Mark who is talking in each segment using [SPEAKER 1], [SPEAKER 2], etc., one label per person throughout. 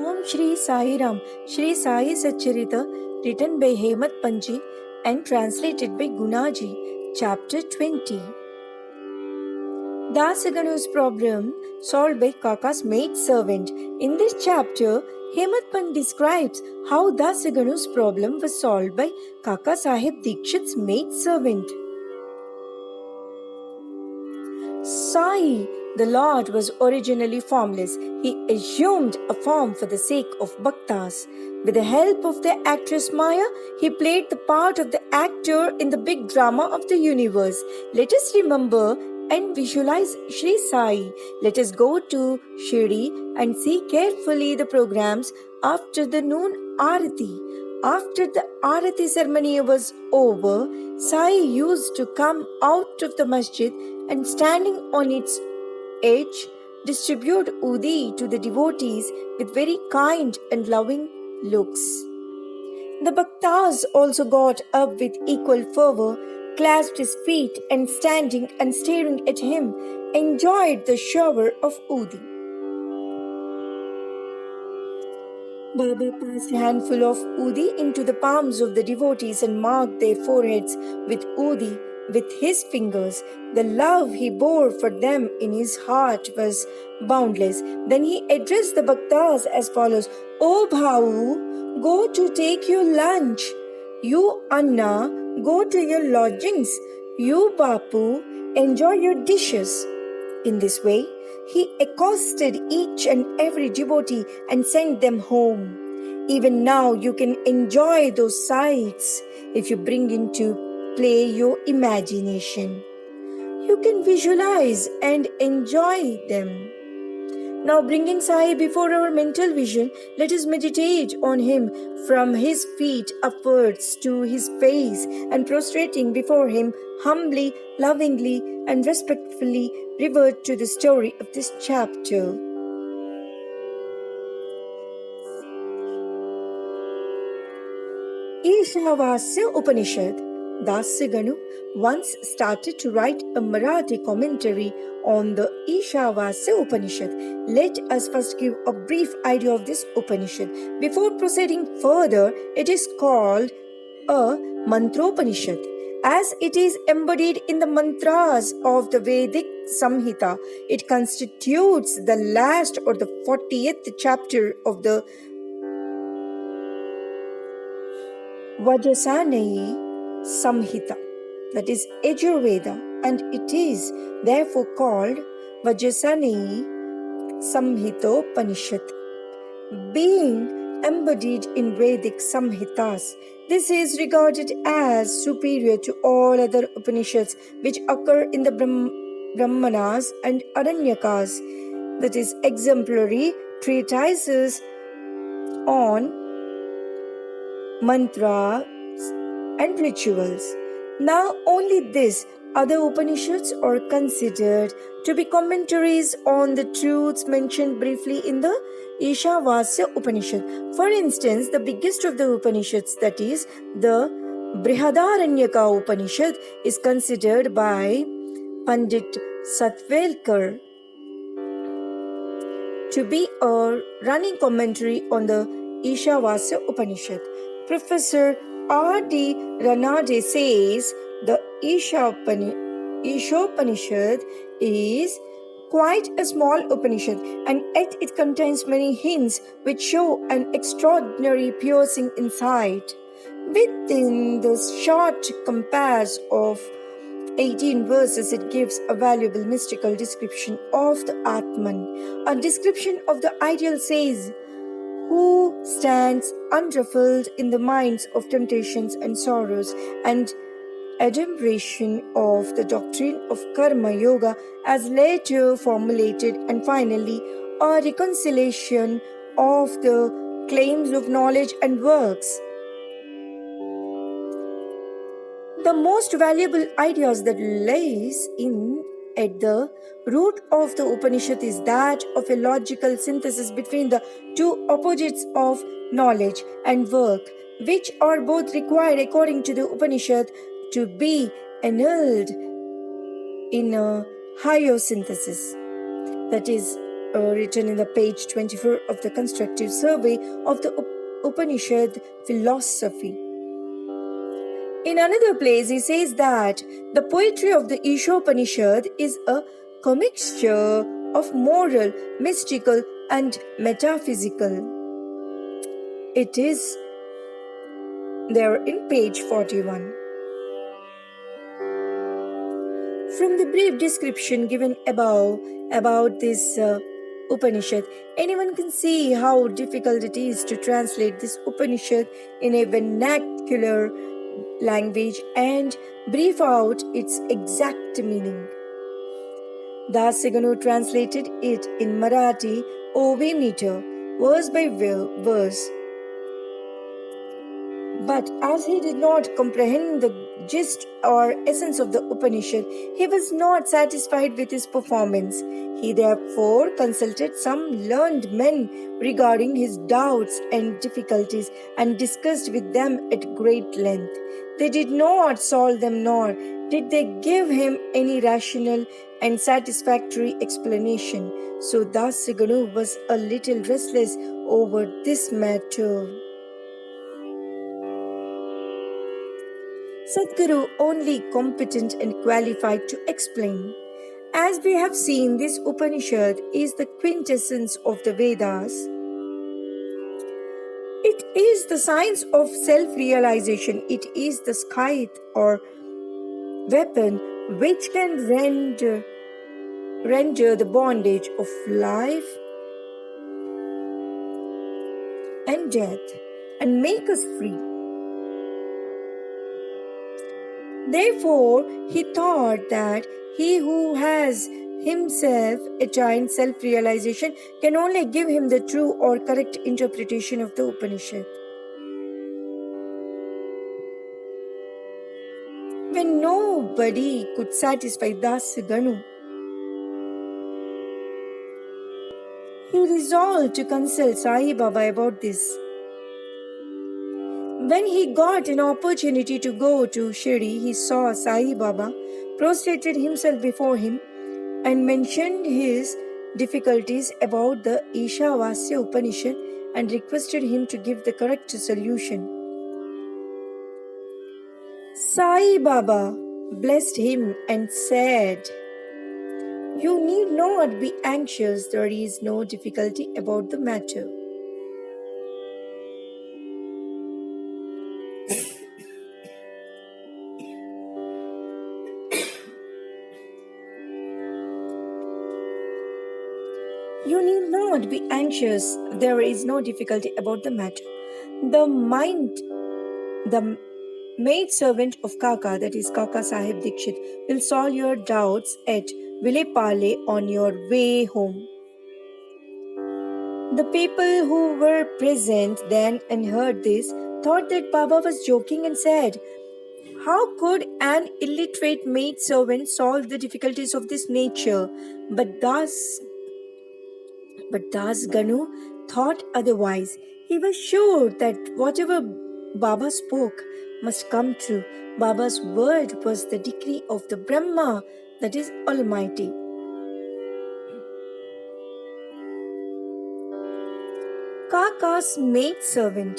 [SPEAKER 1] Om Sri Sai Ram, Sri Sai Satcharita, written by Hemadpantji and translated by Gunaji. Chapter 20. Dasaganu's problem solved by Kaka's maid servant. In this chapter, Hemadpant describes how Dasaganu's problem was solved by Kaka Sahib Dikshit's maid servant. Sai, the Lord, was originally formless. He assumed a form for the sake of bhaktas. With the help of the actress Maya, he played the part of the actor in the big drama of the universe. Let us remember and visualize Shri Sai. Let us go to Shirdi and see carefully the programs after the noon Arati. After the Arati ceremony was over, Sai used to come out of the masjid and standing on its edge, distribute udi to the devotees with very kind and loving looks. The bhaktas also got up with equal fervor, clasped his feet and standing and staring at him, enjoyed the shower of udi. Baba passed a handful of udi into the palms of the devotees and marked their foreheads with udi with his fingers. The love he bore for them in his heart was boundless. Then he addressed the bhaktas as follows: O Bhau, go to take your lunch. You Anna, go to your lodgings. You Bapu, enjoy your dishes. In this way, he accosted each and every devotee and sent them home. Even now you can enjoy those sights if you bring into play your imagination. You can visualize and enjoy them. Now bringing Sai before our mental vision, let us meditate on him from his feet upwards to his face and prostrating before him humbly, lovingly and respectfully revert to the story of this chapter. Ishavasya Upanishad. Dasaganu once started to write a Marathi commentary on the Ishavasya Upanishad. Let us first give a brief idea of this Upanishad. Before proceeding further, it is called a Mantropanishad, as it is embodied in the mantras of the Vedic Samhita. It constitutes the last or the 40th chapter of the Vajrasanayi Samhita, that is Yajurveda, and it is therefore called Vajrasanayi Samhitopanishad. Being embodied in Vedic Samhitas, this is regarded as superior to all other Upanishads which occur in the Brahmanas and Aranyakas, that is exemplary treatises on mantras and rituals. Now only this, other Upanishads are considered to be commentaries on the truths mentioned briefly in the Ishavasya Upanishad. For instance, the biggest of the Upanishads, that is the Brihadaranyaka Upanishad, is considered by Pandit Satvelkar to be a running commentary on the Ishavasya Upanishad. Professor R.D. Ranade says the Ishopanishad is quite a small Upanishad, and yet it contains many hints which show an extraordinary piercing insight. Within this short compass of 18 verses, it gives a valuable mystical description of the Atman. A description of the ideal says, who stands unruffled in the minds of temptations and sorrows, and adumbration of the doctrine of Karma Yoga as later formulated, and finally a reconciliation of the claims of knowledge and works. The most valuable ideas that lies at the root of the Upanishad is that of a logical synthesis between the two opposites of knowledge and work, which are both required according to the Upanishad to be annulled in a higher synthesis. That is written in the page 24 of the constructive survey of the Upanishad philosophy. In another place, he says that the poetry of the Ishopanishad is a commixture of moral, mystical, and metaphysical. It is there in page 41. From the brief description given above about this Upanishad, anyone can see how difficult it is to translate this Upanishad in a vernacular language and brief out its exact meaning. Dasaganu translated it in Marathi OV meter, verse by verse. But as he did not comprehend the gist or essence of the Upanishad, he was not satisfied with his performance. He therefore consulted some learned men regarding his doubts and difficulties and discussed with them at great length. They did not solve them, nor did they give him any rational and satisfactory explanation. So Dasaganu was a little restless over this matter. Sadhguru only competent and qualified to explain. As we have seen, this Upanishad is the quintessence of the Vedas. It is the science of self-realization. It is the scythe or weapon which can render the bondage of life and death and make us free. Therefore, he thought that he who has himself attained self-realization can only give him the true or correct interpretation of the Upanishad. When nobody could satisfy Dasaganu, he resolved to consult Sai Baba about this. When he got an opportunity to go to Shirdi, he saw Sai Baba, prostrated himself before him, and mentioned his difficulties about the Ishavasya Upanishad and requested him to give the correct solution. Sai Baba blessed him and said, "You need not be anxious, there is no difficulty about the matter. You need not be anxious. There is no difficulty about the matter. The maid servant of Kaka, that is Kaka Sahib Dikshit, will solve your doubts at Vilepale on your way home." The people who were present then and heard this thought that Baba was joking and said, "How could an illiterate maid servant solve the difficulties of this nature?" But Das Ganu thought otherwise. He was sure that whatever Baba spoke must come true. Baba's word was the decree of the Brahma, that is Almighty. Kaka's maid servant,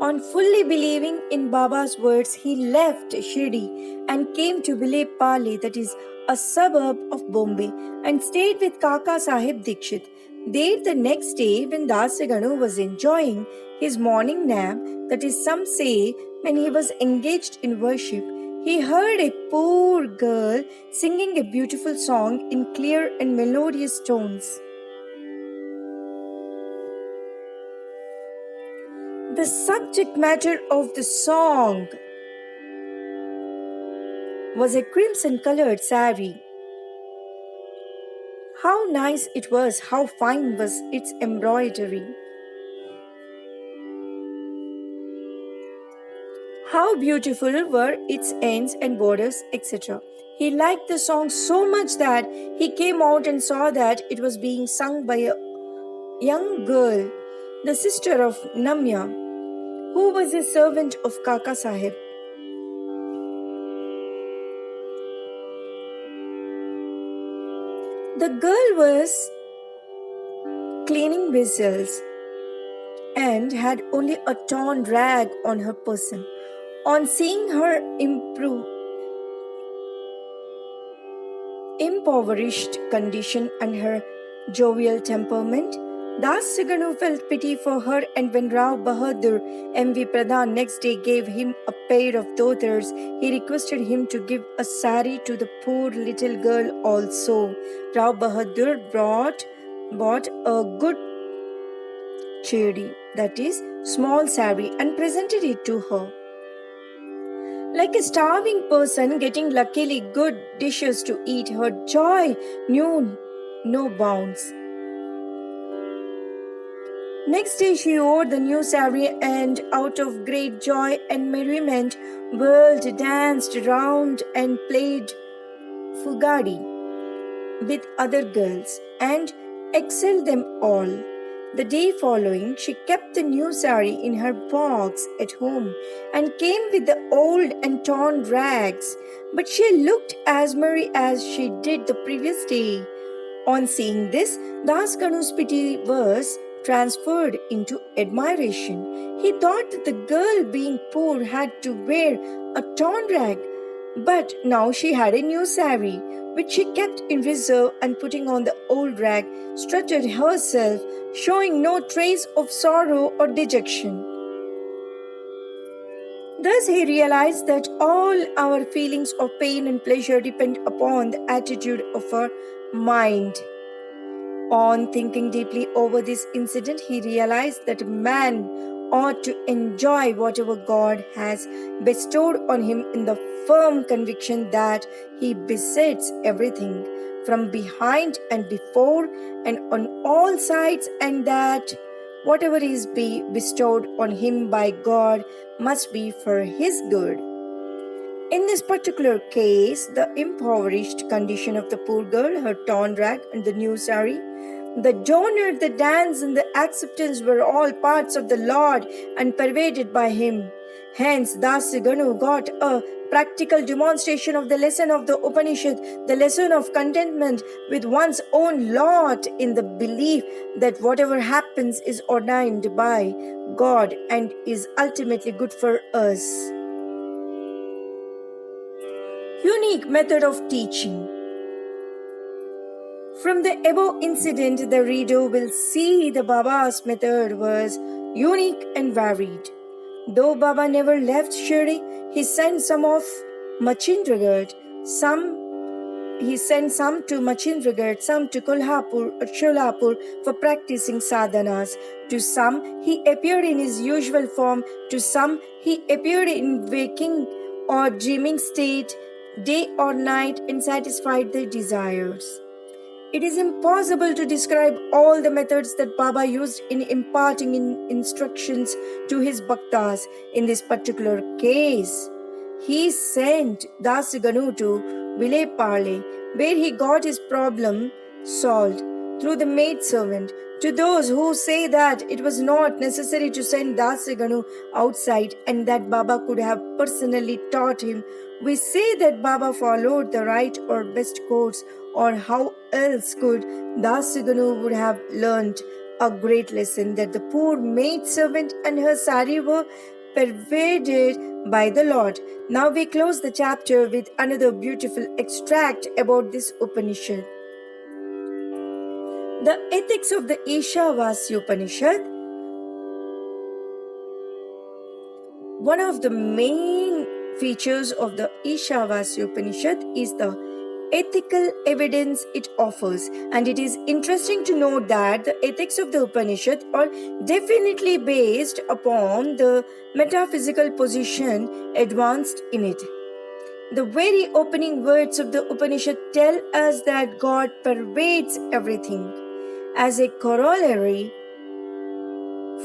[SPEAKER 1] on fully believing in Baba's words, he left Shirdi and came to Vilepale, that is a suburb of Bombay, and stayed with Kaka Sahib Dikshit. There the next day, when Dasaganu was enjoying his morning nap, that is, some say, when he was engaged in worship, he heard a poor girl singing a beautiful song in clear and melodious tones. The subject matter of the song was a crimson-colored sari. How nice it was, how fine was its embroidery. How beautiful were its ends and borders, etc. He liked the song so much that he came out and saw that it was being sung by a young girl, the sister of Namya, who was a servant of Kaka Sahib. The girl was cleaning vessels and had only a torn rag on her person. On seeing her impoverished condition and her jovial temperament, Das Siganu felt pity for her, and when Rao Bahadur M.V. Pradhan next day gave him a pair of dhotas, he requested him to give a sari to the poor little girl also. Rao Bahadur bought a good chedi, that is, small sari, and presented it to her. Like a starving person getting luckily good dishes to eat, her joy knew no bounds. Next day she wore the new sari, and out of great joy and merriment, world danced round and played fugadi with other girls and excelled them all. The day following, she kept the new sari in her box at home and came with the old and torn rags, but she looked as merry as she did the previous day. On seeing this, Das Ganu's pity was transferred into admiration. He thought that the girl, being poor, had to wear a torn rag, but now she had a new sari, which she kept in reserve, and putting on the old rag, strutted herself, showing no trace of sorrow or dejection. Thus he realized that all our feelings of pain and pleasure depend upon the attitude of our mind. On thinking deeply over this incident, he realized that man ought to enjoy whatever God has bestowed on him in the firm conviction that he besets everything from behind and before and on all sides, and that whatever is bestowed on him by God must be for his good. In this particular case, the impoverished condition of the poor girl, her torn rag and the new sari, the donor, the dance, and the acceptance were all parts of the Lord and pervaded by him. Hence, Das Ganu got a practical demonstration of the lesson of the Upanishad, the lesson of contentment with one's own lot in the belief that whatever happens is ordained by God and is ultimately good for us. Unique method of teaching. From the above incident, the reader will see the Baba's method was unique and varied. Though Baba never left Shirdi, he sent some to Machindragarh, some to Kolhapur or Sholapur for practicing sadhanas. To some, he appeared in his usual form. To some, he appeared in waking or dreaming state, day or night, and satisfied their desires. It is impossible to describe all the methods that Baba used in imparting instructions to his bhaktas. In this particular case, he sent Das Ganu to Vilepale, where he got his problem solved through the maidservant. To those who say that it was not necessary to send Das Ganu outside and that Baba could have personally taught him, we say that Baba followed the right or best course, or how else could Das Ganu would have learnt a great lesson that the poor maidservant and her sari were pervaded by the Lord. Now we close the chapter with another beautiful extract about this Upanishad. The ethics of the Ishavasya Upanishad. One of the main features of the Ishavasya Upanishad is the ethical evidence it offers, and it is interesting to note that the ethics of the Upanishad are definitely based upon the metaphysical position advanced in it. The very opening words of the Upanishad tell us that God pervades everything. As a corollary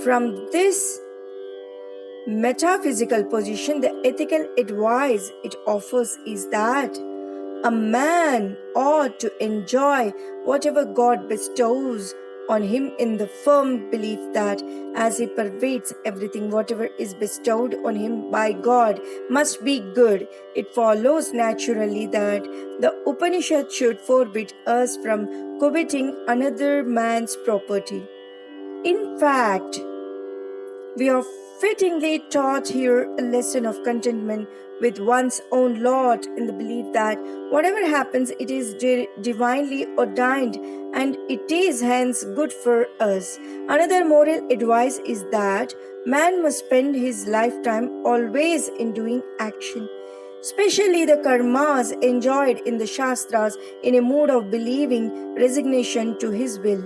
[SPEAKER 1] from this metaphysical position, the ethical advice it offers is that a man ought to enjoy whatever God bestows on him in the firm belief that as he pervades everything, whatever is bestowed on him by God must be good. It follows naturally that the Upanishad should forbid us from coveting another man's property. In fact, we are fittingly taught here a lesson of contentment with one's own lot in the belief that whatever happens, it is divinely ordained and it is hence good for us. Another moral advice is that man must spend his lifetime always in doing action, especially the karmas enjoyed in the Shastras, in a mood of believing resignation to his will.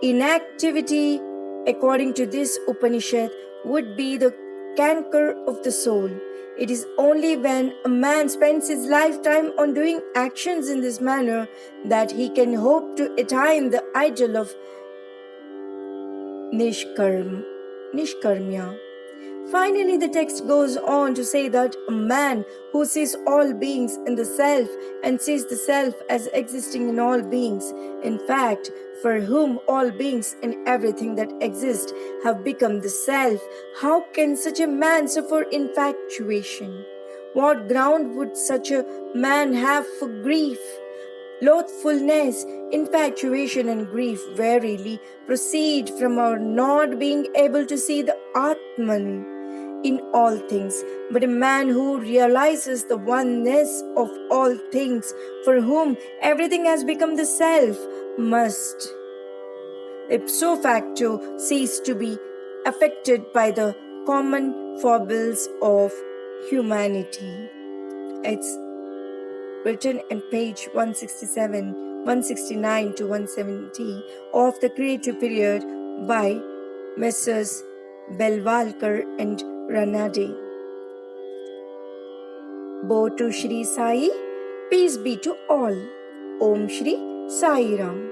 [SPEAKER 1] Inactivity, according to this Upanishad, would be the canker of the soul. It is only when a man spends his lifetime on doing actions in this manner that he can hope to attain the ideal of nishkarmya. Finally, the text goes on to say that a man who sees all beings in the self and sees the self as existing in all beings, in fact, for whom all beings and everything that exists have become the self, how can such a man suffer infatuation? What ground would such a man have for grief? Loathfulness, infatuation, and grief verily proceed from our not being able to see the Atman in all things. But a man who realizes the oneness of all things, for whom everything has become the self, must ipso facto cease to be affected by the common foibles of humanity. It's written in page 167, 169 to 170 of the creative period by Messrs. Belwalkar and Ranade. Bo to Shri Sai, peace be to all. Om Shri Sai Ram.